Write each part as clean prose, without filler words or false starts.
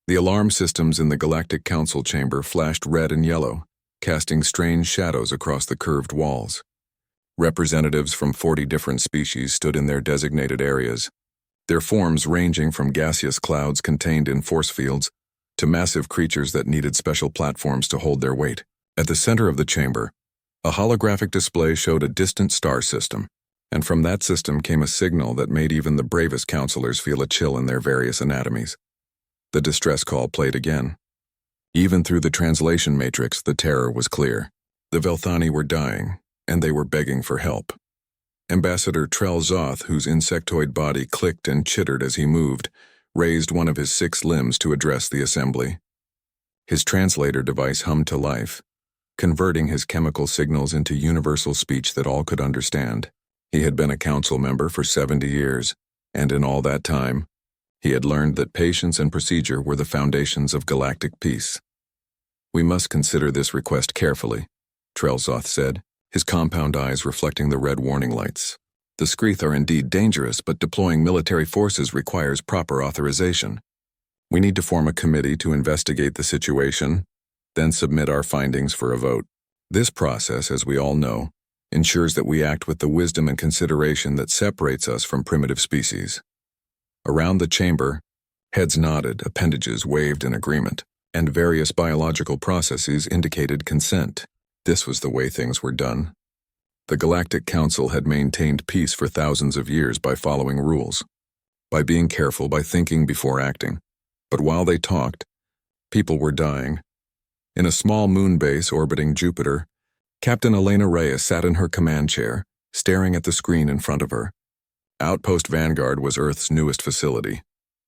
The alarm systems in the Galactic Council chamber flashed red and yellow, casting strange shadows across the curved walls. Representatives from 40 different species stood in their designated areas, their forms ranging from gaseous clouds contained in force fields to massive creatures that needed special platforms to hold their weight. At the center of the chamber, a holographic display showed a distant star system, and from that system came a signal that made even the bravest counselors feel a chill in their various anatomies. The distress call played again. Even through the translation matrix, the terror was clear. The Velthani were dying, and they were begging for help. Ambassador Trell Zoth, whose insectoid body clicked and chittered as he moved, raised one of his 6 limbs to address the assembly. His translator device hummed to life, converting his chemical signals into universal speech that all could understand. He had been a council member for 70 years, and in all that time, he had learned that patience and procedure were the foundations of galactic peace. "We must consider this request carefully," Trell Zoth said, his compound eyes reflecting the red warning lights. "The Skreath are indeed dangerous, but deploying military forces requires proper authorization. We need to form a committee to investigate the situation, then submit our findings for a vote. This process, as we all know, ensures that we act with the wisdom and consideration that separates us from primitive species." Around the chamber, heads nodded, appendages waved in agreement, and various biological processes indicated consent. This was the way things were done. The Galactic Council had maintained peace for thousands of years by following rules, by being careful, by thinking before acting. But while they talked, people were dying. In a small moon base orbiting Jupiter, Captain Elena Reyes sat in her command chair, staring at the screen in front of her. Outpost Vanguard was Earth's newest facility,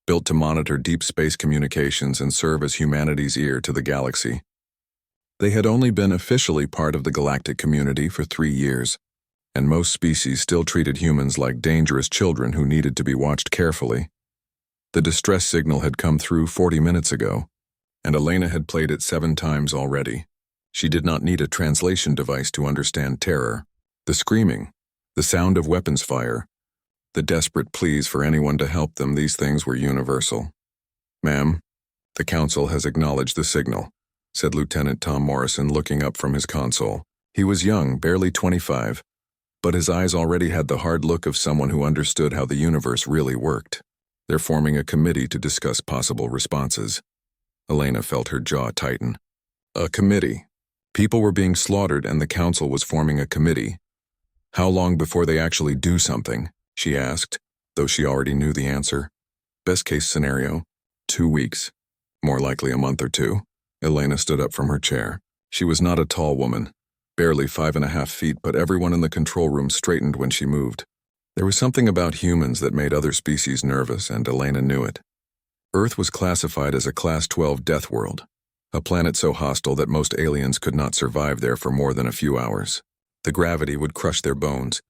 built to monitor deep space communications and serve as humanity's ear to the galaxy. They had only been officially part of the galactic community for 3 years, and most species still treated humans like dangerous children who needed to be watched carefully. The distress signal had come through 40 minutes ago, and Elena had played it 7 times already. She did not need a translation device to understand terror. The screaming, the sound of weapons fire, the desperate pleas for anyone to help them, these things were universal. "Ma'am, the Council has acknowledged the signal," said Lieutenant Tom Morrison, looking up from his console. He was young, barely 25, but his eyes already had the hard look of someone who understood how the universe really worked. "They're forming a committee to discuss possible responses." Elena felt her jaw tighten. A committee. People were being slaughtered and the Council was forming a committee. How long before they actually do something? She asked, though she already knew the answer. Best case scenario, 2 weeks. More likely a month or 2. Elena stood up from her chair. She was not a tall woman, barely 5.5 feet, but everyone in the control room straightened when she moved. There was something about humans that made other species nervous, and Elena knew it. Earth was classified as a Class 12 death world, a planet so hostile that most aliens could not survive there for more than a few hours. The gravity would crush their bones,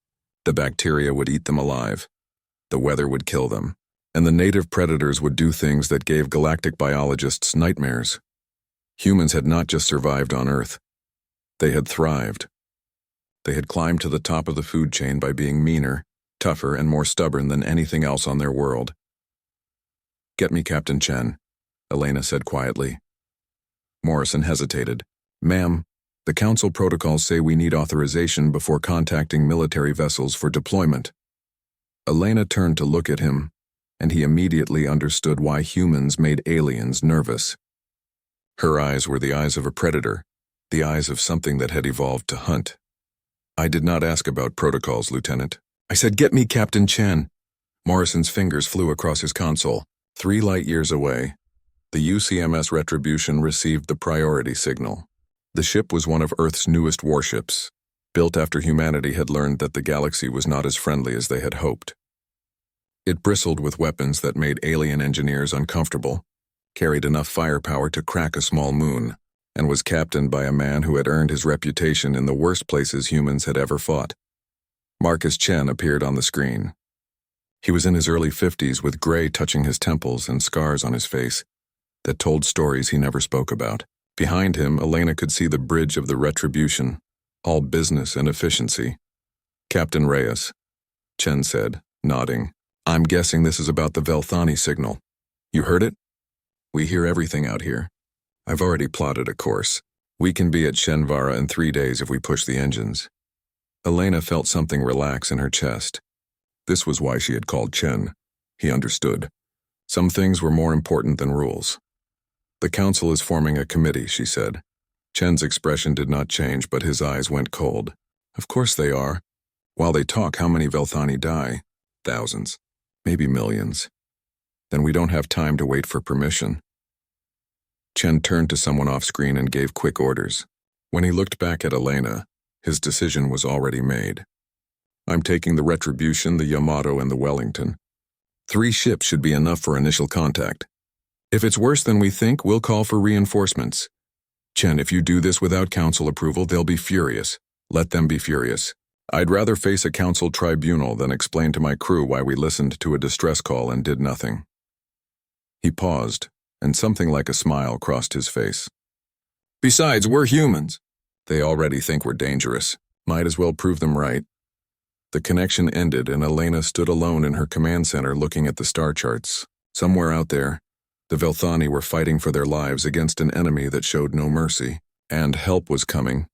the bacteria would eat them alive, the weather would kill them, and the native predators would do things that gave galactic biologists nightmares. Humans had not just survived on Earth, they had thrived. They had climbed to the top of the food chain by being meaner, tougher, and more stubborn than anything else on their world. "Get me Captain Chen," Elena said quietly. Morrison hesitated. "Ma'am, the Council protocols say we need authorization before contacting military vessels for deployment." Elena turned to look at him, and he immediately understood why humans made aliens nervous. Her eyes were the eyes of a predator, the eyes of something that had evolved to hunt. "I did not ask about protocols, Lieutenant. I said, get me Captain Chen." Morrison's fingers flew across his console. 3 light years away, the UCMS Retribution received the priority signal. The ship was one of Earth's newest warships, built after humanity had learned that the galaxy was not as friendly as they had hoped. It bristled with weapons that made alien engineers uncomfortable, carried enough firepower to crack a small moon, and was captained by a man who had earned his reputation in the worst places humans had ever fought. Marcus Chen appeared on the screen. He was in his early 50s with gray touching his temples and scars on his face that told stories he never spoke about. Behind him, Elena could see the bridge of the Retribution, all business and efficiency. "Captain Reyes," Chen said, nodding. "I'm guessing this is about the Velthani signal. You heard it?" We hear everything out here. I've already plotted a course. We can be at Shenvara in 3 days if we push the engines. Elena felt something relax in her chest. This was why she had called Chen. He understood. Some things were more important than rules. The council is forming a committee, she said. Chen's expression did not change, but his eyes went cold. Of course they are. While they talk, how many Velthani die? Thousands. Maybe millions. Then we don't have time to wait for permission. Chen turned to someone off-screen and gave quick orders. When he looked back at Elena, his decision was already made. I'm taking the Retribution, the Yamato, and the Wellington. 3 ships should be enough for initial contact. If it's worse than we think, we'll call for reinforcements. Chen, if you do this without council approval, they'll be furious. Let them be furious. I'd rather face a council tribunal than explain to my crew why we listened to a distress call and did nothing. He paused, and something like a smile crossed his face. Besides, we're humans. They already think we're dangerous. Might as well prove them right. The connection ended, and Elena stood alone in her command center looking at the star charts. Somewhere out there, the Velthani were fighting for their lives against an enemy that showed no mercy, and help was coming,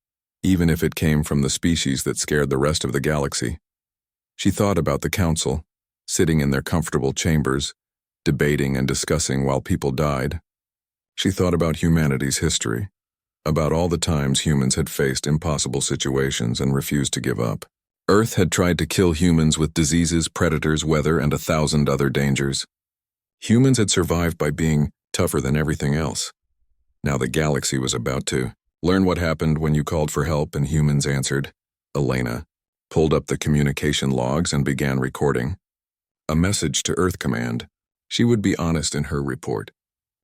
even if it came from the species that scared the rest of the galaxy. She thought about the council, sitting in their comfortable chambers, debating and discussing while people died. She thought about humanity's history, about all the times humans had faced impossible situations and refused to give up. Earth had tried to kill humans with diseases, predators, weather, and 1,000 other dangers. Humans had survived by being tougher than everything else. Now the galaxy was about to learn what happened when you called for help and humans answered. Elena pulled up the communication logs and began recording. A message to Earth Command. She would be honest in her report.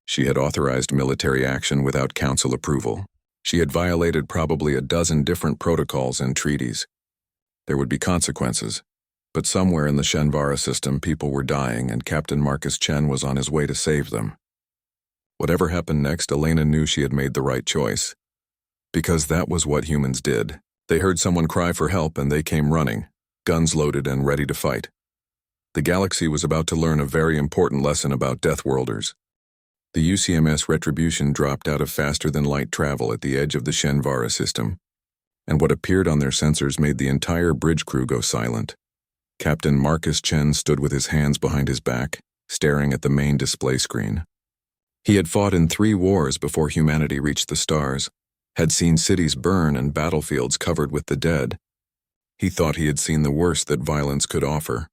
She had authorized military action without council approval. She had violated probably a dozen different protocols and treaties. There would be consequences, but somewhere in the Shenvara system people were dying and Captain Marcus Chen was on his way to save them. Whatever happened next, Elena knew she had made the right choice. Because that was what humans did. They heard someone cry for help and they came running, guns loaded and ready to fight. The galaxy was about to learn a very important lesson about Deathworlders. The UCMS Retribution dropped out of faster-than-light travel at the edge of the Shenvara system, and what appeared on their sensors made the entire bridge crew go silent. Captain Marcus Chen stood with his hands behind his back, staring at the main display screen. He had fought in 3 wars before humanity reached the stars, had seen cities burn and battlefields covered with the dead. He thought he had seen the worst that violence could offer.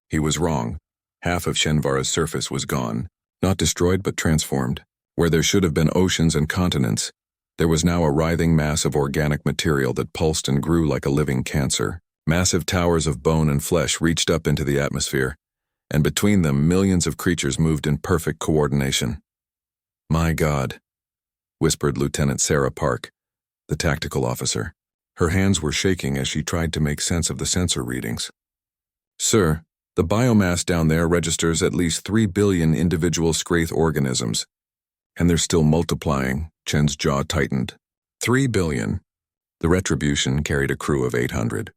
He was wrong. Half of Shenvara's surface was gone, not destroyed but transformed. Where there should have been oceans and continents, there was now a writhing mass of organic material that pulsed and grew like a living cancer. Massive towers of bone and flesh reached up into the atmosphere, and between them millions of creatures moved in perfect coordination. "My God," whispered Lieutenant Sarah Park, the tactical officer. Her hands were shaking as she tried to make sense of the sensor readings. "Sir, the biomass down there registers at least 3 billion individual Scraith organisms, and they're still multiplying." Chen's jaw tightened. 3 billion. The Retribution carried a crew of 800.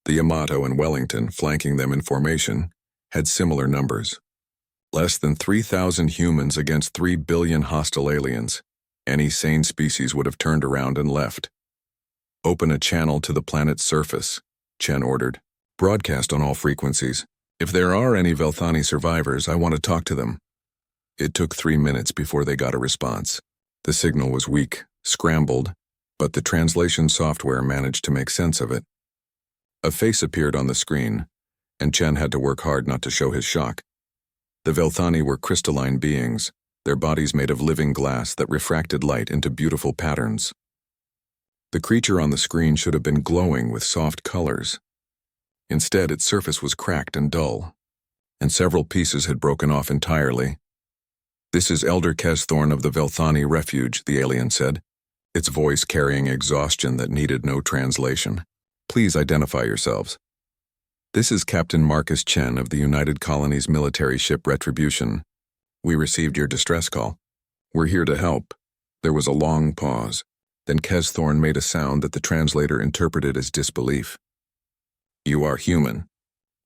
The Yamato and Wellington, flanking them in formation, had similar numbers. Less than 3,000 humans against 3 billion hostile aliens. Any sane species would have turned around and left. "Open a channel to the planet's surface," Chen ordered. "Broadcast on all frequencies. If there are any Velthani survivors, I want to talk to them." It took 3 minutes before they got a response. The signal was weak, scrambled, but the translation software managed to make sense of it. A face appeared on the screen, and Chen had to work hard not to show his shock. The Velthani were crystalline beings, their bodies made of living glass that refracted light into beautiful patterns. The creature on the screen should have been glowing with soft colors. Instead, its surface was cracked and dull, and several pieces had broken off entirely. "This is Elder Kesthorn of the Velthani Refuge," the alien said, its voice carrying exhaustion that needed no translation. "Please identify yourselves." "This is Captain Marcus Chen of the United Colonies military ship Retribution. We received your distress call. We're here to help." There was a long pause. Then Kesthorn made a sound that the translator interpreted as disbelief. "You are human.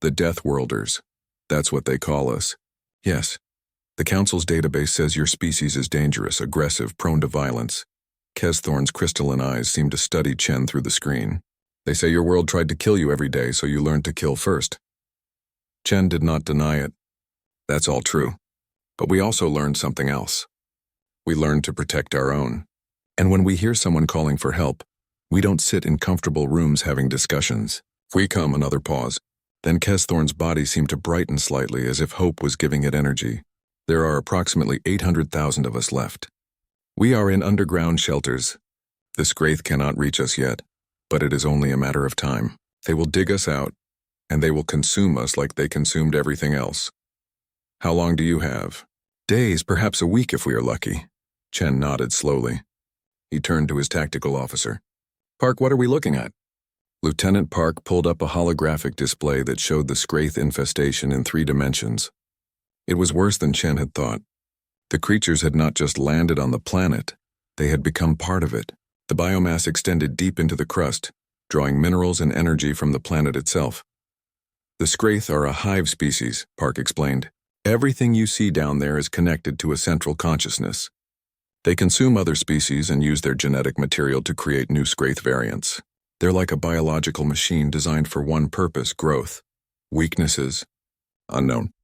The Deathworlders. That's what they call us." "Yes. The Council's database says your species is dangerous, aggressive, prone to violence. Kesthorn's crystalline eyes seemed to study Chen through the screen. They say your world tried to kill you every day, so you learned to kill first. Chen did not deny it. That's all true. But we also learned something else. We learned to protect our own. And when we hear someone calling for help, we don't sit in comfortable rooms having discussions. We come, another pause. Then Kesthorn's body seemed to brighten slightly as if hope was giving it energy. There are approximately 800,000 of us left. We are in underground shelters. The Scraith cannot reach us yet, but it is only a matter of time. They will dig us out, and they will consume us like they consumed everything else. How long do you have? Days, perhaps a week if we are lucky. Chen nodded slowly. He turned to his tactical officer. Park, what are we looking at? Lieutenant Park pulled up a holographic display that showed the Scraith infestation in 3 dimensions. It was worse than Chen had thought. The creatures had not just landed on the planet, they had become part of it. The biomass extended deep into the crust, drawing minerals and energy from the planet itself. The Scraith are a hive species, Park explained. Everything you see down there is connected to a central consciousness. They consume other species and use their genetic material to create new Scraith variants. They're like a biological machine designed for one purpose: growth. Weaknesses? Unknown.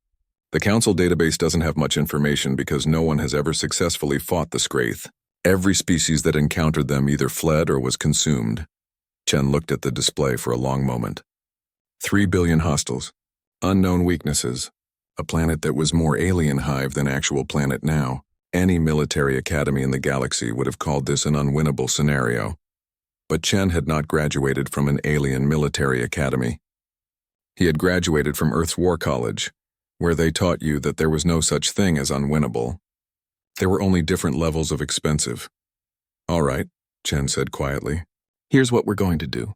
The Council database doesn't have much information because no one has ever successfully fought the Scraith. Every species that encountered them either fled or was consumed. Chen looked at the display for a long moment. 3 billion hostiles. Unknown weaknesses. A planet that was more alien hive than actual planet now. Any military academy in the galaxy would have called this an unwinnable scenario. But Chen had not graduated from an alien military academy. He had graduated from Earth's War College, where they taught you that there was no such thing as unwinnable. There were only different levels of expensive. All right, Chen said quietly. Here's what we're going to do.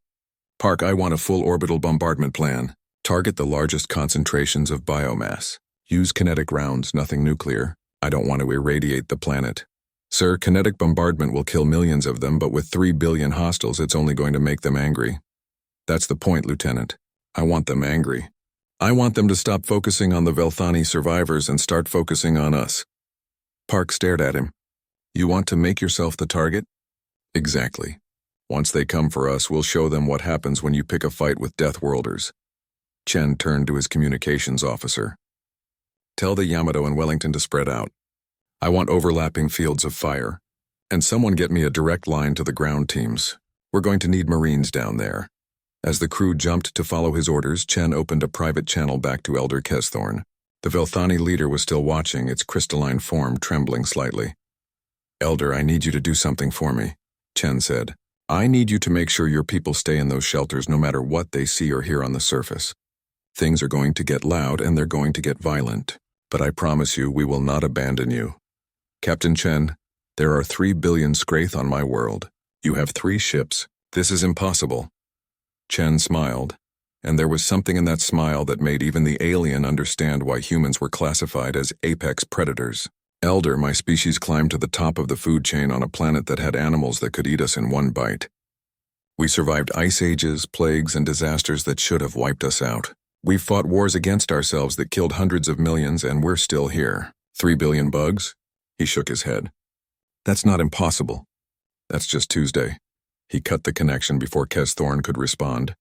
Park, I want a full orbital bombardment plan. Target the largest concentrations of biomass. Use kinetic rounds, nothing nuclear. I don't want to irradiate the planet. Sir, kinetic bombardment will kill millions of them, but with 3 billion hostiles, it's only going to make them angry. That's the point, Lieutenant. I want them angry. I want them to stop focusing on the Velthani survivors and start focusing on us. Park stared at him. You want to make yourself the target? Exactly. Once they come for us, we'll show them what happens when you pick a fight with Deathworlders. Chen turned to his communications officer. Tell the Yamato and Wellington to spread out. I want overlapping fields of fire. And someone get me a direct line to the ground teams. We're going to need Marines down there. As the crew jumped to follow his orders, Chen opened a private channel back to Elder Kesthorn. The Velthani leader was still watching, its crystalline form trembling slightly. Elder, I need you to do something for me, Chen said. I need you to make sure your people stay in those shelters no matter what they see or hear on the surface. Things are going to get loud and they're going to get violent. But I promise you, we will not abandon you. Captain Chen, there are 3 billion Scraith on my world. You have 3 ships. This is impossible. Chen smiled, and there was something in that smile that made even the alien understand why humans were classified as apex predators. Elder, my species climbed to the top of the food chain on a planet that had animals that could eat us in one bite. We survived ice ages, plagues, and disasters that should have wiped us out. We've fought wars against ourselves that killed hundreds of millions, and we're still here. 3 billion bugs? He shook his head. That's not impossible. That's just Tuesday. He cut the connection before Kesthorn could respond.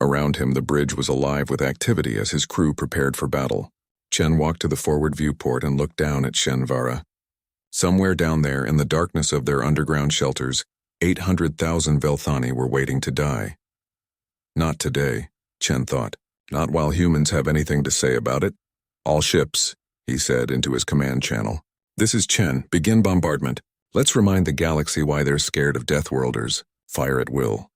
Around him, the bridge was alive with activity as his crew prepared for battle. Chen walked to the forward viewport and looked down at Shenvara. Somewhere down there, in the darkness of their underground shelters, 800,000 Velthani were waiting to die. Not today, Chen thought. Not while humans have anything to say about it. All ships, he said into his command channel. This is Chen. Begin bombardment. Let's remind the galaxy why they're scared of Deathworlders. Fire at will.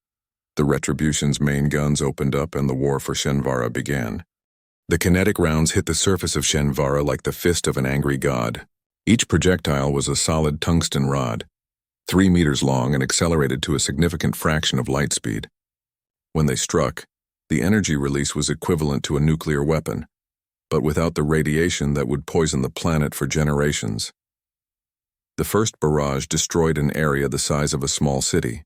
The Retribution's main guns opened up and the war for Shenvara began. The kinetic rounds hit the surface of Shenvara like the fist of an angry god. Each projectile was a solid tungsten rod, 3 meters long and accelerated to a significant fraction of light speed. When they struck, the energy release was equivalent to a nuclear weapon, but without the radiation that would poison the planet for generations. The first barrage destroyed an area the size of a small city.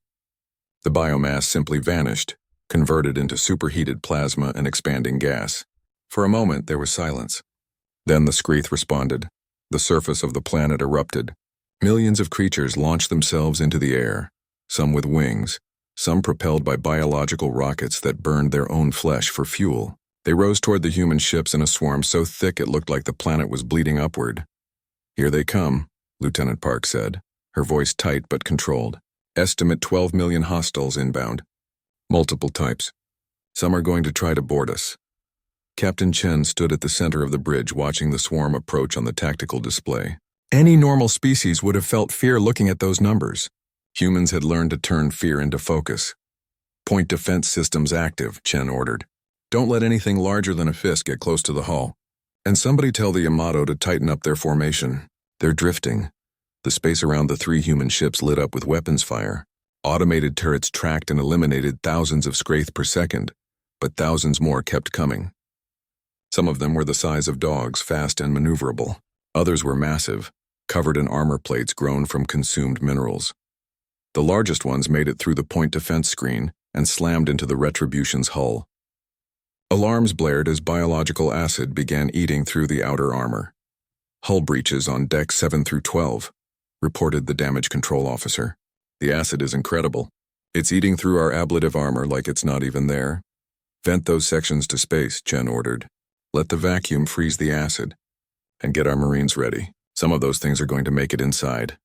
The biomass simply vanished, converted into superheated plasma and expanding gas. For a moment, there was silence. Then the Scraith responded. The surface of the planet erupted. Millions of creatures launched themselves into the air, some with wings, some propelled by biological rockets that burned their own flesh for fuel. They rose toward the human ships in a swarm so thick it looked like the planet was bleeding upward. "Here they come," Lieutenant Park said, her voice tight but controlled. "Estimate 12 million hostiles inbound. Multiple types. Some are going to try to board us." Captain Chen stood at the center of the bridge watching the swarm approach on the tactical display. Any normal species would have felt fear looking at those numbers. Humans had learned to turn fear into focus. "Point defense systems active," Chen ordered. "Don't let anything larger than a fist get close to the hull. And somebody tell the Yamato to tighten up their formation. They're drifting." The space around the 3 human ships lit up with weapons fire. Automated turrets tracked and eliminated thousands of Scraith per second, but thousands more kept coming. Some of them were the size of dogs, fast and maneuverable. Others were massive, covered in armor plates grown from consumed minerals. The largest ones made it through the point defense screen and slammed into the Retribution's hull. Alarms blared as biological acid began eating through the outer armor. "Hull breaches on deck 7 through 12, reported the damage control officer. "The acid is incredible. It's eating through our ablative armor like it's not even there." "Vent those sections to space," Chen ordered. "Let the vacuum freeze the acid. And get our Marines ready. Some of those things are going to make it inside."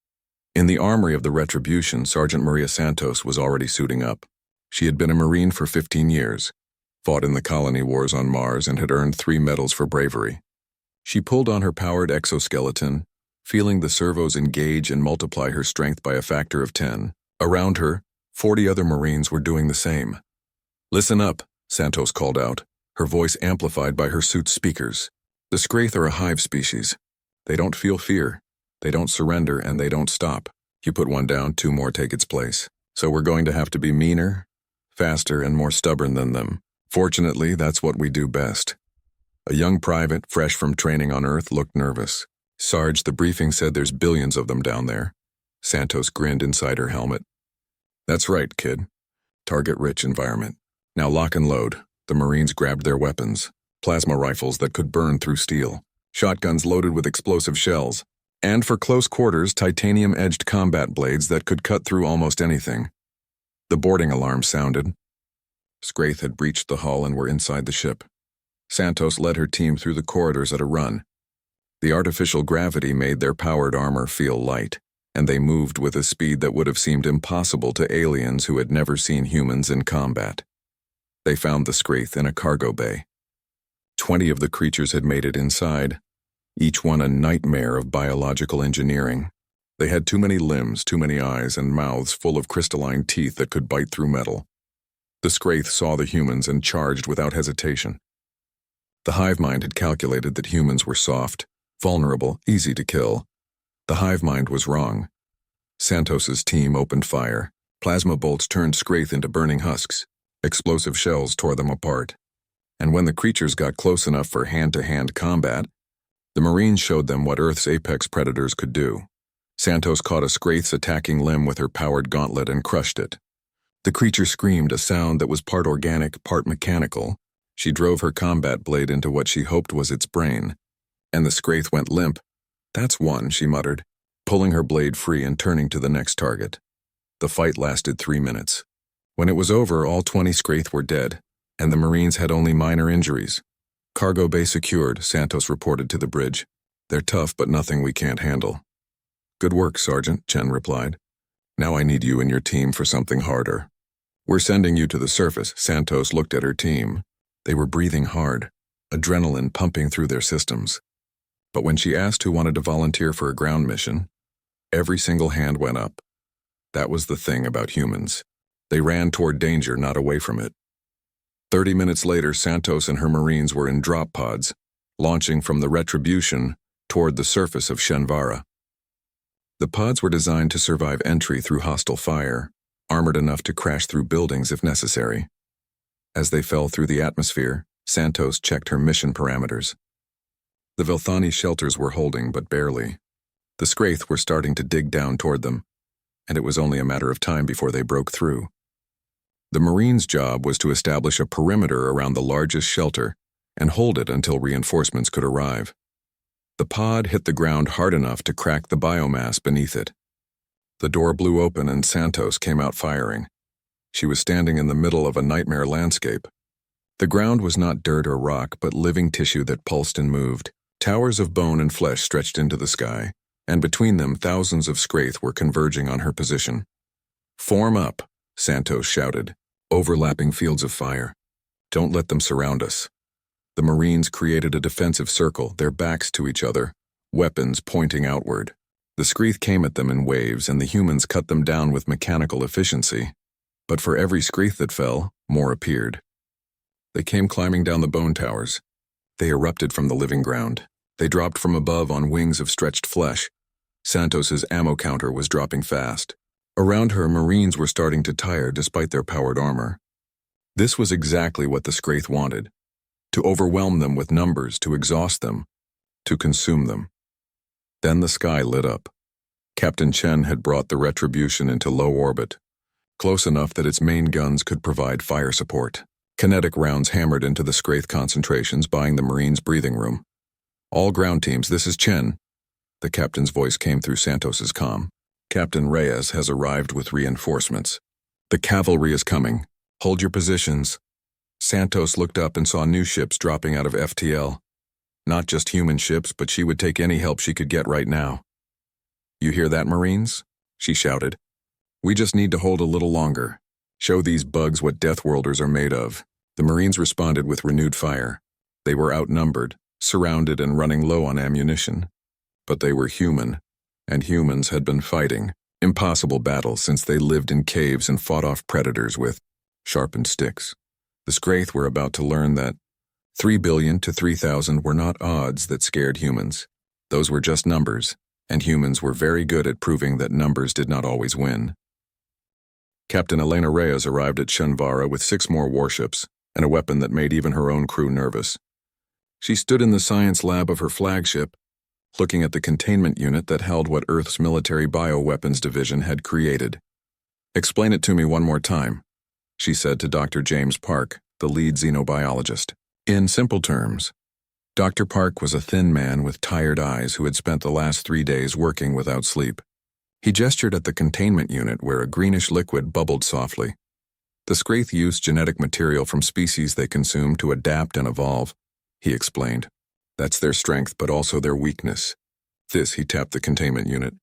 In the armory of the Retribution, Sergeant Maria Santos was already suiting up. She had been a Marine for 15 years, fought in the colony wars on Mars, and had earned 3 medals for bravery. She pulled on her powered exoskeleton, feeling the servos engage and multiply her strength by a factor of 10. Around her, 40 other Marines were doing the same. "Listen up," Santos called out, her voice amplified by her suit's speakers. "The Scraith are a hive species. They don't feel fear. They don't surrender, and they don't stop. You put one down, 2 more take its place. So we're going to have to be meaner, faster, and more stubborn than them. Fortunately, that's what we do best." A young private, fresh from training on Earth, looked nervous. "Sarge, the briefing said there's billions of them down there." Santos grinned inside her helmet. "That's right, kid. Target-rich environment. Now lock and load." The Marines grabbed their weapons. Plasma rifles that could burn through steel. Shotguns loaded with explosive shells. And for close quarters, titanium-edged combat blades that could cut through almost anything. The boarding alarm sounded. Scraith had breached the hull and were inside the ship. Santos led her team through the corridors at a run. The artificial gravity made their powered armor feel light, and they moved with a speed that would have seemed impossible to aliens who had never seen humans in combat. They found the Scraith in a cargo bay. 20 of the creatures had made it inside, each one a nightmare of biological engineering. They had too many limbs, too many eyes, and mouths full of crystalline teeth that could bite through metal. The Scraith saw the humans and charged without hesitation. The hive mind had calculated that humans were soft, vulnerable, easy to kill. The hive mind was wrong. Santos's team opened fire. Plasma bolts turned Scraith into burning husks. Explosive shells tore them apart. And when the creatures got close enough for hand-to-hand combat, the Marines showed them what Earth's apex predators could do. Santos caught a Scraith's attacking limb with her powered gauntlet and crushed it. The creature screamed, a sound that was part organic, part mechanical. She drove her combat blade into what she hoped was its brain, and the Scraith went limp. "That's one," she muttered, pulling her blade free and turning to the next target. The fight lasted 3 minutes. When it was over, all 20 Scraith were dead, and the Marines had only minor injuries. "Cargo bay secured," Santos reported to the bridge. "They're tough, but nothing we can't handle." "Good work, Sergeant," Chen replied. "Now I need you and your team for something harder." "We're sending you to the surface." Santos looked at her team. They were breathing hard, adrenaline pumping through their systems. But when she asked who wanted to volunteer for a ground mission, every single hand went up. That was the thing about humans. They ran toward danger, not away from it. 30 minutes later, Santos and her Marines were in drop pods, launching from the Retribution toward the surface of Shenvara. The pods were designed to survive entry through hostile fire, armored enough to crash through buildings if necessary. As they fell through the atmosphere, Santos checked her mission parameters. The Velthani shelters were holding, but barely. The Scraith were starting to dig down toward them, and it was only a matter of time before they broke through. The Marines' job was to establish a perimeter around the largest shelter and hold it until reinforcements could arrive. The pod hit the ground hard enough to crack the biomass beneath it. The door blew open and Santos came out firing. She was standing in the middle of a nightmare landscape. The ground was not dirt or rock, but living tissue that pulsed and moved. Towers of bone and flesh stretched into the sky, and between them thousands of Scraith were converging on her position. "Form up," Santos shouted, overlapping fields of fire. "Don't let them surround us." The Marines created a defensive circle, their backs to each other, weapons pointing outward. The Screeth came at them in waves, and the humans cut them down with mechanical efficiency. But for every Screeth that fell, more appeared. They came climbing down the bone towers. They erupted from the living ground. They dropped from above on wings of stretched flesh. Santos's ammo counter was dropping fast. Around her, Marines were starting to tire despite their powered armor. This was exactly what the Scraith wanted. To overwhelm them with numbers, to exhaust them, to consume them. Then the sky lit up. Captain Chen had brought the Retribution into low orbit, close enough that its main guns could provide fire support. Kinetic rounds hammered into the Scraith concentrations, buying the Marines breathing room. "All ground teams, this is Chen." The captain's voice came through Santos's comm. "Captain Reyes has arrived with reinforcements. The cavalry is coming. Hold your positions." Santos looked up and saw new ships dropping out of FTL. Not just human ships, but she would take any help she could get right now. "You hear that, Marines?" she shouted. "We just need to hold a little longer. Show these bugs what Deathworlders are made of." The Marines responded with renewed fire. They were outnumbered, surrounded and running low on ammunition. But they were human, and humans had been fighting impossible battles since they lived in caves and fought off predators with sharpened sticks. The Scraith were about to learn that 3 billion to 3,000 were not odds that scared humans. Those were just numbers, and humans were very good at proving that numbers did not always win. Captain Elena Reyes arrived at Shenvara with 6 more warships and a weapon that made even her own crew nervous. She stood in the science lab of her flagship, looking at the containment unit that held what Earth's military bioweapons division had created. "Explain it to me one more time," she said to Dr. James Park, the lead xenobiologist. In simple terms, Dr. Park was a thin man with tired eyes who had spent the last 3 days working without sleep. He gestured at the containment unit where a greenish liquid bubbled softly. The Scraith used genetic material from species they consumed to adapt and evolve, he explained. That's their strength, but also their weakness. This, he tapped the containment unit,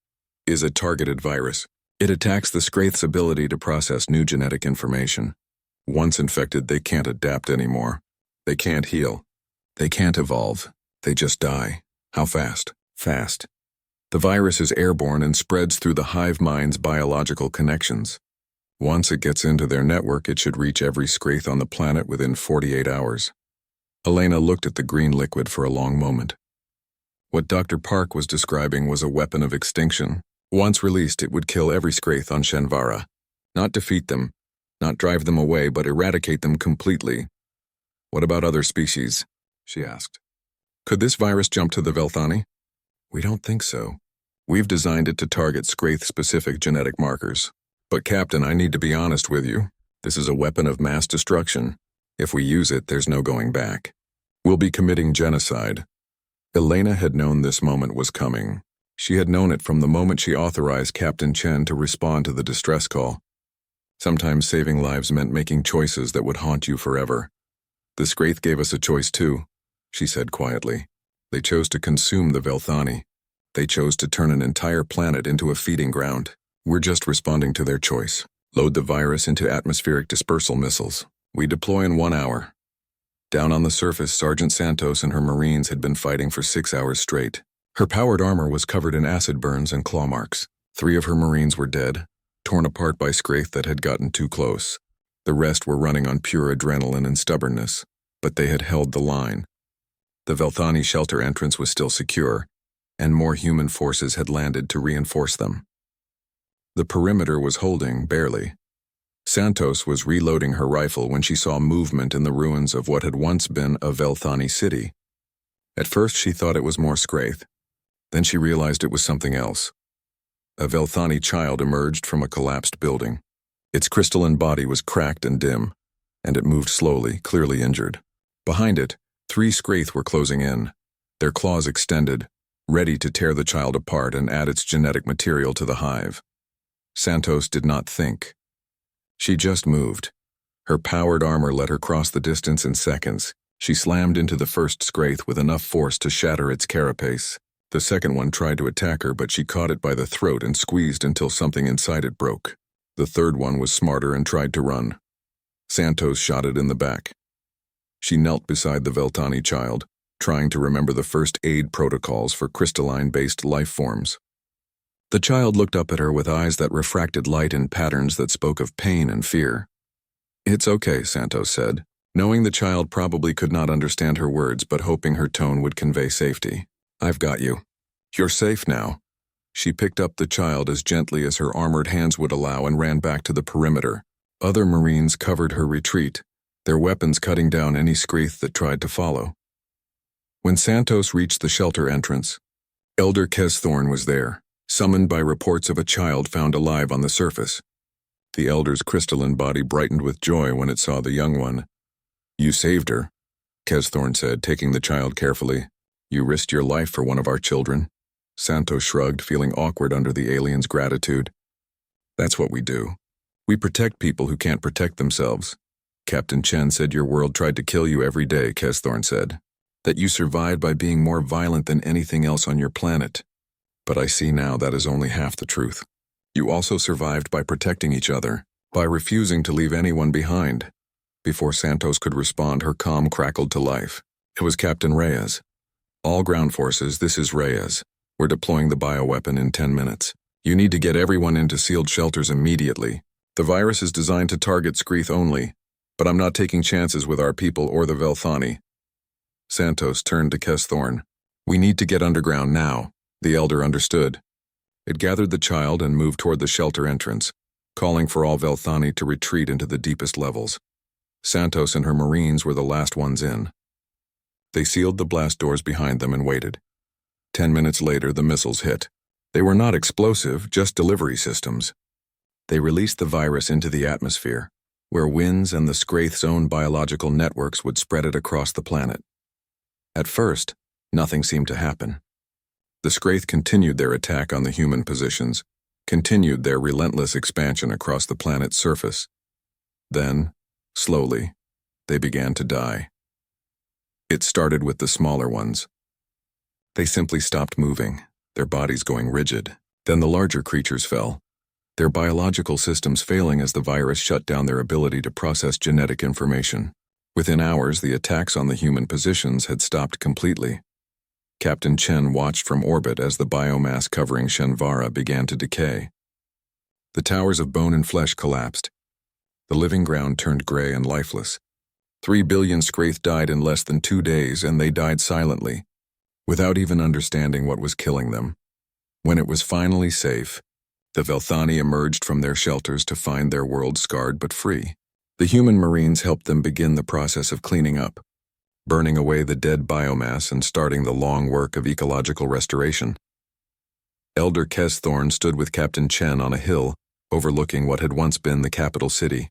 is a targeted virus. It attacks the Scraith's ability to process new genetic information. Once infected, they can't adapt anymore. They can't heal. They can't evolve. They just die. How fast? Fast. The virus is airborne and spreads through the hive mind's biological connections. Once it gets into their network, it should reach every Scraith on the planet within 48 hours. Elena looked at the green liquid for a long moment. What Dr. Park was describing was a weapon of extinction. Once released, it would kill every Scraith on Shenvara. Not defeat them, not drive them away, but eradicate them completely. "What about other species?" she asked. "Could this virus jump to the Velthani?" "We don't think so. We've designed it to target Scraith-specific genetic markers. But Captain, I need to be honest with you. This is a weapon of mass destruction. If we use it, there's no going back. We'll be committing genocide." Elena had known this moment was coming. She had known it from the moment she authorized Captain Chen to respond to the distress call. Sometimes saving lives meant making choices that would haunt you forever. "The Scraith gave us a choice too," she said quietly. "They chose to consume the Velthani. They chose to turn an entire planet into a feeding ground. We're just responding to their choice. Load the virus into atmospheric dispersal missiles. We deploy in 1 hour." Down on the surface, Sergeant Santos and her Marines had been fighting for 6 hours straight. Her powered armor was covered in acid burns and claw marks. 3 of her Marines were dead, torn apart by Scraith that had gotten too close. The rest were running on pure adrenaline and stubbornness, but they had held the line. The Velthani shelter entrance was still secure, and more human forces had landed to reinforce them. The perimeter was holding, barely. Santos was reloading her rifle when she saw movement in the ruins of what had once been a Velthani city. At first she thought it was more Scraith. Then she realized it was something else. A Velthani child emerged from a collapsed building. Its crystalline body was cracked and dim, and it moved slowly, clearly injured. Behind it, 3 Scraith were closing in, their claws extended, ready to tear the child apart and add its genetic material to the hive. Santos did not think. She just moved. Her powered armor let her cross the distance in seconds. She slammed into the first Scraith with enough force to shatter its carapace. The second one tried to attack her, but she caught it by the throat and squeezed until something inside it broke. The third one was smarter and tried to run. Santos shot it in the back. She knelt beside the Veltani child, trying to remember the first aid protocols for crystalline-based life forms. The child looked up at her with eyes that refracted light in patterns that spoke of pain and fear. "It's okay," Santos said, knowing the child probably could not understand her words but hoping her tone would convey safety. "I've got you. You're safe now." She picked up the child as gently as her armored hands would allow and ran back to the perimeter. Other Marines covered her retreat, their weapons cutting down any Screeth that tried to follow. When Santos reached the shelter entrance, Elder Kesthorn was there, summoned by reports of a child found alive on the surface. The Elder's crystalline body brightened with joy when it saw the young one. "You saved her," Kesthorn said, taking the child carefully. "You risked your life for one of our children." Santos shrugged, feeling awkward under the alien's gratitude. "That's what we do. We protect people who can't protect themselves." "Captain Chen said your world tried to kill you every day," Kesthorn said. "That you survived by being more violent than anything else on your planet. But I see now that is only half the truth. You also survived by protecting each other, by refusing to leave anyone behind." Before Santos could respond, her comm crackled to life. It was Captain Reyes. "All ground forces, this is Reyes. We're deploying the bioweapon in 10 minutes. You need to get everyone into sealed shelters immediately. The virus is designed to target Screeth only, but I'm not taking chances with our people or the Velthani." Santos turned to Kesthorn. "We need to get underground now." The Elder understood. It gathered the child and moved toward the shelter entrance, calling for all Velthani to retreat into the deepest levels. Santos and her Marines were the last ones in. They sealed the blast doors behind them and waited. 10 minutes later, the missiles hit. They were not explosive, just delivery systems. They released the virus into the atmosphere, where winds and the Scraith's own biological networks would spread it across the planet. At first, nothing seemed to happen. The Scraith continued their attack on the human positions, continued their relentless expansion across the planet's surface. Then, slowly, they began to die. It started with the smaller ones. They simply stopped moving, their bodies going rigid. Then the larger creatures fell, their biological systems failing as the virus shut down their ability to process genetic information. Within hours, the attacks on the human positions had stopped completely. Captain Chen watched from orbit as the biomass covering Shenvara began to decay. The towers of bone and flesh collapsed. The living ground turned gray and lifeless. 3 billion Scraith died in less than 2 days, and they died silently, without even understanding what was killing them. When it was finally safe, the Velthani emerged from their shelters to find their world scarred but free. The human Marines helped them begin the process of cleaning up, burning away the dead biomass and starting the long work of ecological restoration. Elder Kesthorn stood with Captain Chen on a hill, overlooking what had once been the capital city.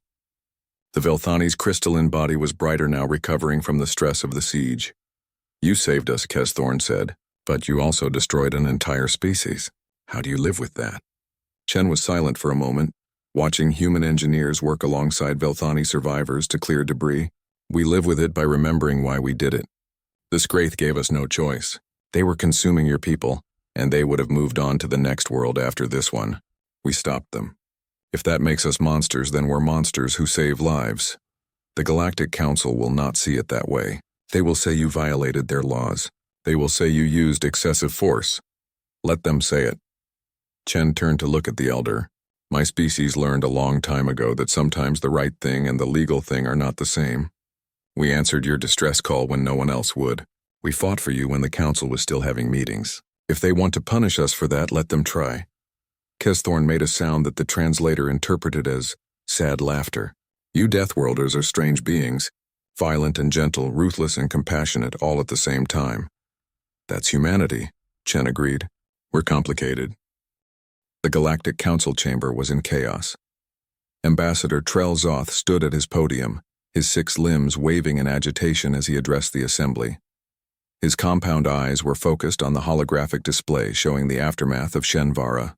The Velthani's crystalline body was brighter now, recovering from the stress of the siege. "You saved us," Kesthorn said, "but you also destroyed an entire species. How do you live with that?" Chen was silent for a moment, watching human engineers work alongside Velthani survivors to clear debris. "We live with it by remembering why we did it. The Scraith gave us no choice. They were consuming your people, and they would have moved on to the next world after this one. We stopped them. If that makes us monsters, then we're monsters who save lives. The Galactic Council will not see it that way. They will say you violated their laws. They will say you used excessive force. Let them say it." Chen turned to look at the Elder. "My species learned a long time ago that sometimes the right thing and the legal thing are not the same. We answered your distress call when no one else would. We fought for you when the Council was still having meetings. If they want to punish us for that, let them try." Kesthorn made a sound that the translator interpreted as sad laughter. "You Deathworlders are strange beings, violent and gentle, ruthless and compassionate, all at the same time." "That's humanity," Chen agreed. "We're complicated." The Galactic Council chamber was in chaos. Ambassador Trell Zoth stood at his podium, his 6 limbs waving in agitation as he addressed the assembly. His compound eyes were focused on the holographic display showing the aftermath of Shenvara.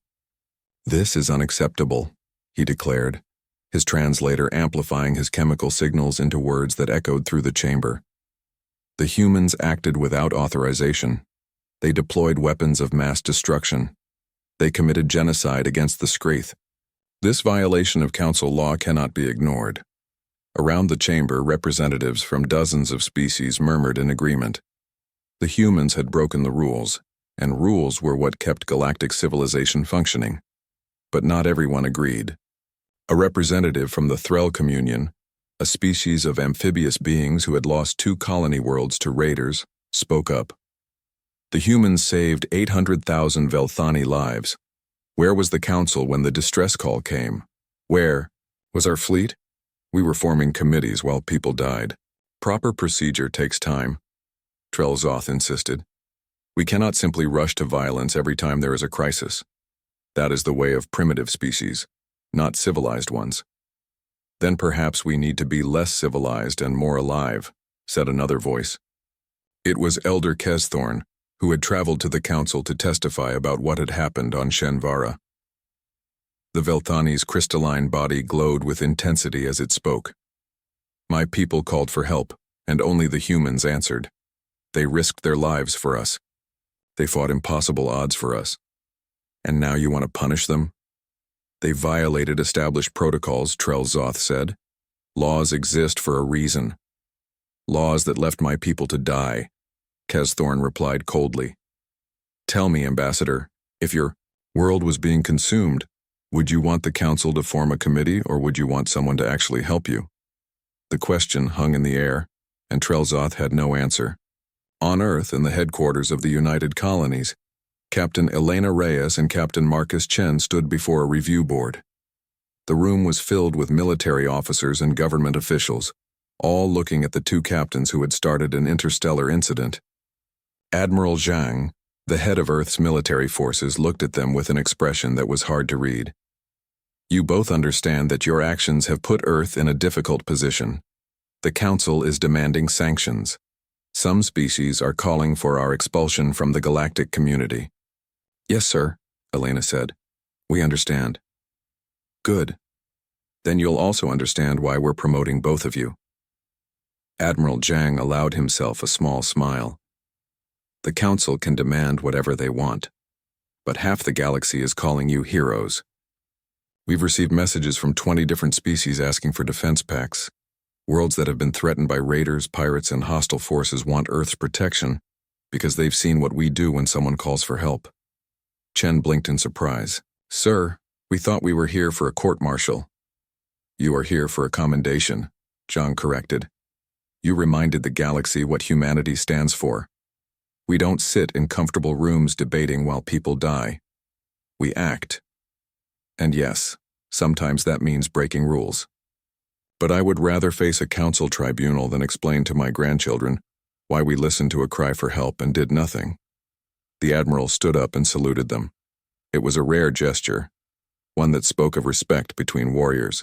"This is unacceptable," he declared, his translator amplifying his chemical signals into words that echoed through the chamber. "The humans acted without authorization. They deployed weapons of mass destruction. They committed genocide against the Scraith. This violation of council law cannot be ignored." Around the chamber, representatives from dozens of species murmured in agreement. The humans had broken the rules, and rules were what kept galactic civilization functioning. But not everyone agreed. A representative from the Threll Communion, a species of amphibious beings who had lost 2 colony worlds to raiders, spoke up. "The humans saved 800,000 Velthani lives. Where was the council when the distress call came? Where was our fleet? We were forming committees while people died. Proper procedure takes time," Trellzoth insisted. "We cannot simply rush to violence every time there is a crisis. That is the way of primitive species, not civilized ones." "Then perhaps we need to be less civilized and more alive," said another voice. It was Elder Kesthorn, who had traveled to the council to testify about what had happened on Shenvara. The Velthani's crystalline body glowed with intensity as it spoke. "My people called for help, and only the humans answered. They risked their lives for us. They fought impossible odds for us. And now you want to punish them?" "They violated established protocols," Trellzoth said. "Laws exist for a reason." "Laws that left my people to die," Kesthorn replied coldly. "Tell me, Ambassador, if your world was being consumed, would you want the council to form a committee, or would you want someone to actually help you?" The question hung in the air, and Trellzoth had no answer. On Earth, in the headquarters of the United Colonies, Captain Elena Reyes and Captain Marcus Chen stood before a review board. The room was filled with military officers and government officials, all looking at the 2 captains who had started an interstellar incident. Admiral Zhang, the head of Earth's military forces, looked at them with an expression that was hard to read. "You both understand that your actions have put Earth in a difficult position. The Council is demanding sanctions. Some species are calling for our expulsion from the galactic community." "Yes, sir," Elena said. "We understand." "Good. Then you'll also understand why we're promoting both of you." Admiral Zhang allowed himself a small smile. "The Council can demand whatever they want, but half the galaxy is calling you heroes. We've received messages from 20 different species asking for defense packs. Worlds that have been threatened by raiders, pirates, and hostile forces want Earth's protection because they've seen what we do when someone calls for help." Chen blinked in surprise. "Sir, we thought we were here for a court-martial." "You are here for a commendation," Zhang corrected. "You reminded the galaxy what humanity stands for. We don't sit in comfortable rooms debating while people die. We act. And yes, sometimes that means breaking rules. But I would rather face a council tribunal than explain to my grandchildren why we listened to a cry for help and did nothing." The Admiral stood up and saluted them. It was a rare gesture, one that spoke of respect between warriors.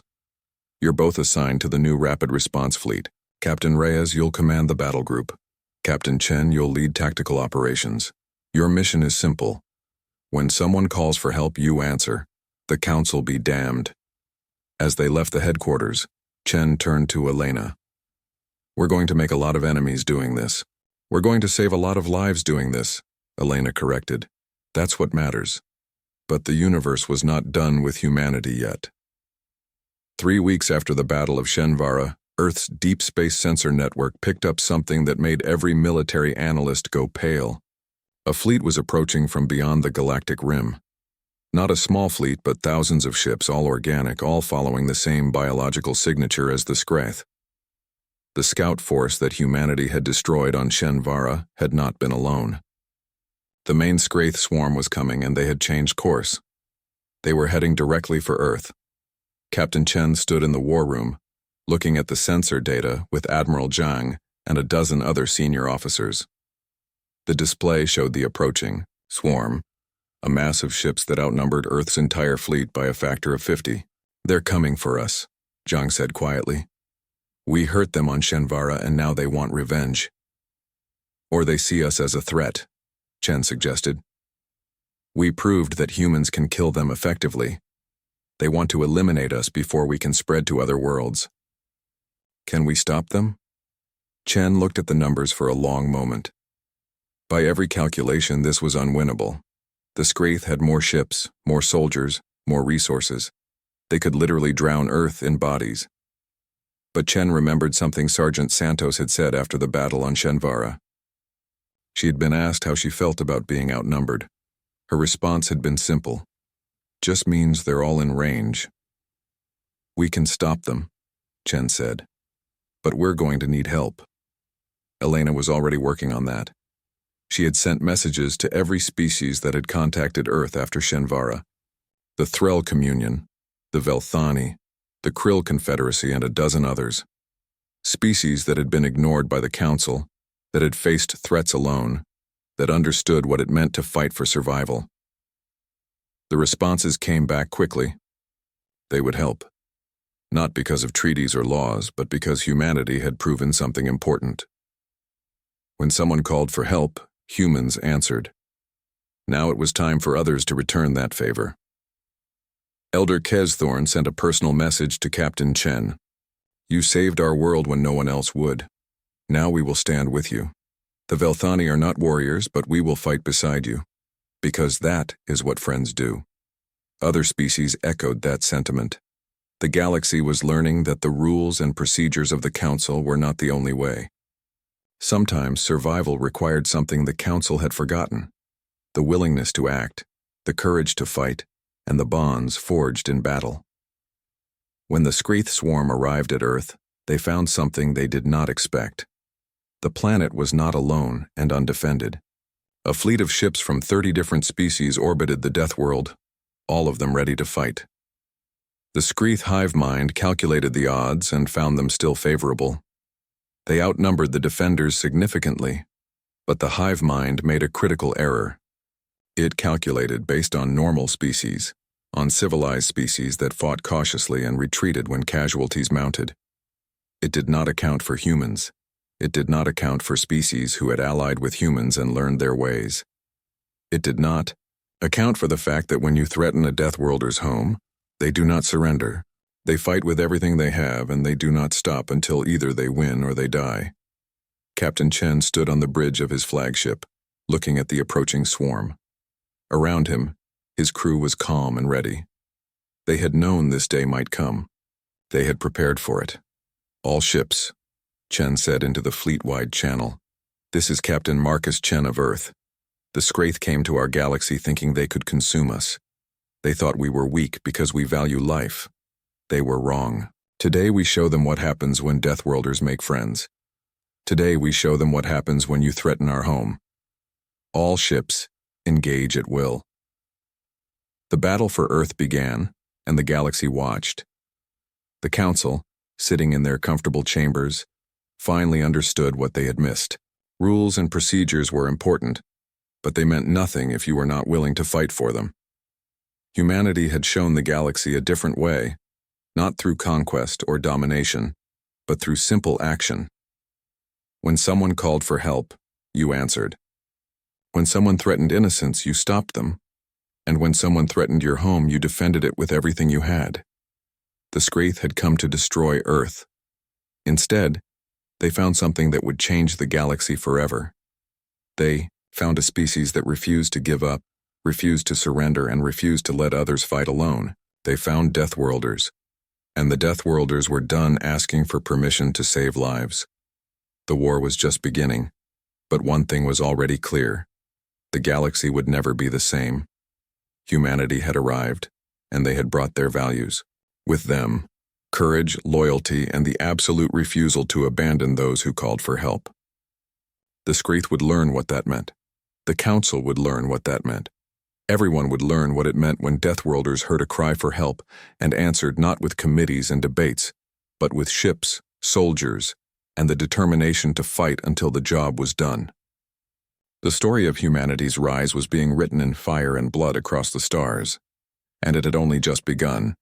"You're both assigned to the new Rapid Response Fleet. Captain Reyes, you'll command the battle group. Captain Chen, you'll lead tactical operations. Your mission is simple. When someone calls for help, you answer. The Council be damned." As they left the headquarters, Chen turned to Elena. "We're going to make a lot of enemies doing this. We're going to save a lot of lives doing this," Elena corrected. "That's what matters." But the universe was not done with humanity yet. 3 weeks after the Battle of Shenvara, Earth's deep space sensor network picked up something that made every military analyst go pale. A fleet was approaching from beyond the galactic rim. Not a small fleet, but thousands of ships, all organic, all following the same biological signature as the Scraith. The scout force that humanity had destroyed on Shenvara had not been alone. The main Scraith swarm was coming, and they had changed course. They were heading directly for Earth. Captain Chen stood in the war room, looking at the sensor data with Admiral Zhang and a dozen other senior officers. The display showed the approaching swarm, a mass of ships that outnumbered Earth's entire fleet by a factor of 50. "They're coming for us," Zhang said quietly. "We hurt them on Shenvara, and now they want revenge." Or they see us as a threat, Chen suggested. We proved that humans can kill them effectively. They want to eliminate us before we can spread to other worlds. Can we stop them? Chen looked at the numbers for a long moment. By every calculation, this was unwinnable. The Scraith had more ships, more soldiers, more resources. They could literally drown Earth in bodies. But Chen remembered something Sergeant Santos had said after the battle on Shenvara. She had been asked how she felt about being outnumbered. Her response had been simple. Just means they're all in range. We can stop them, Chen said. But we're going to need help. Elena was already working on that. She had sent messages to every species that had contacted Earth after Shenvara. The Threll Communion, the Velthani, the Krill Confederacy, and a dozen others. Species that had been ignored by the Council, that had faced threats alone, that understood what it meant to fight for survival. The responses came back quickly. They would help. Not because of treaties or laws, but because humanity had proven something important. When someone called for help, humans answered. Now it was time for others to return that favor. Elder Kesthorn sent a personal message to Captain Chen. You saved our world when no one else would. Now we will stand with you. The Velthani are not warriors, but we will fight beside you. Because that is what friends do. Other species echoed that sentiment. The galaxy was learning that the rules and procedures of the Council were not the only way. Sometimes survival required something the Council had forgotten. The willingness to act, the courage to fight, and the bonds forged in battle. When the Scraith swarm arrived at Earth, they found something they did not expect. The planet was not alone and undefended. A fleet of ships from 30 different species orbited the Death World, all of them ready to fight. The Scraith hive mind calculated the odds and found them still favorable. They outnumbered the defenders significantly, but the hive mind made a critical error. It calculated based on normal species, on civilized species that fought cautiously and retreated when casualties mounted. It did not account for humans. It did not account for species who had allied with humans and learned their ways. It did not account for the fact that when you threaten a Deathworlder's home, they do not surrender. They fight with everything they have, and they do not stop until either they win or they die. Captain Chen stood on the bridge of his flagship, looking at the approaching swarm. Around him, his crew was calm and ready. They had known this day might come. They had prepared for it. All ships, Chen said into the fleet-wide channel. This is Captain Marcus Chen of Earth. The Scraith came to our galaxy thinking they could consume us. They thought we were weak because we value life. They were wrong. Today we show them what happens when Deathworlders make friends. Today we show them what happens when you threaten our home. All ships, engage at will. The battle for Earth began, and the galaxy watched. The Council, sitting in their comfortable chambers, finally understood what they had missed. Rules and procedures were important, but they meant nothing if you were not willing to fight for them. Humanity had shown the galaxy a different way, not through conquest or domination, but through simple action. When someone called for help, you answered. When someone threatened innocence, you stopped them. And when someone threatened your home, you defended it with everything you had. The Scraith had come to destroy Earth. Instead, they found something that would change the galaxy forever. They found a species that refused to give up, refused to surrender, and refused to let others fight alone. They found Deathworlders. And the Deathworlders were done asking for permission to save lives. The war was just beginning, but one thing was already clear. The galaxy would never be the same. Humanity had arrived, and they had brought their values. With them, courage, loyalty, and the absolute refusal to abandon those who called for help. The Scraith would learn what that meant. The Council would learn what that meant. Everyone would learn what it meant when Deathworlders heard a cry for help and answered not with committees and debates, but with ships, soldiers, and the determination to fight until the job was done. The story of humanity's rise was being written in fire and blood across the stars, and it had only just begun.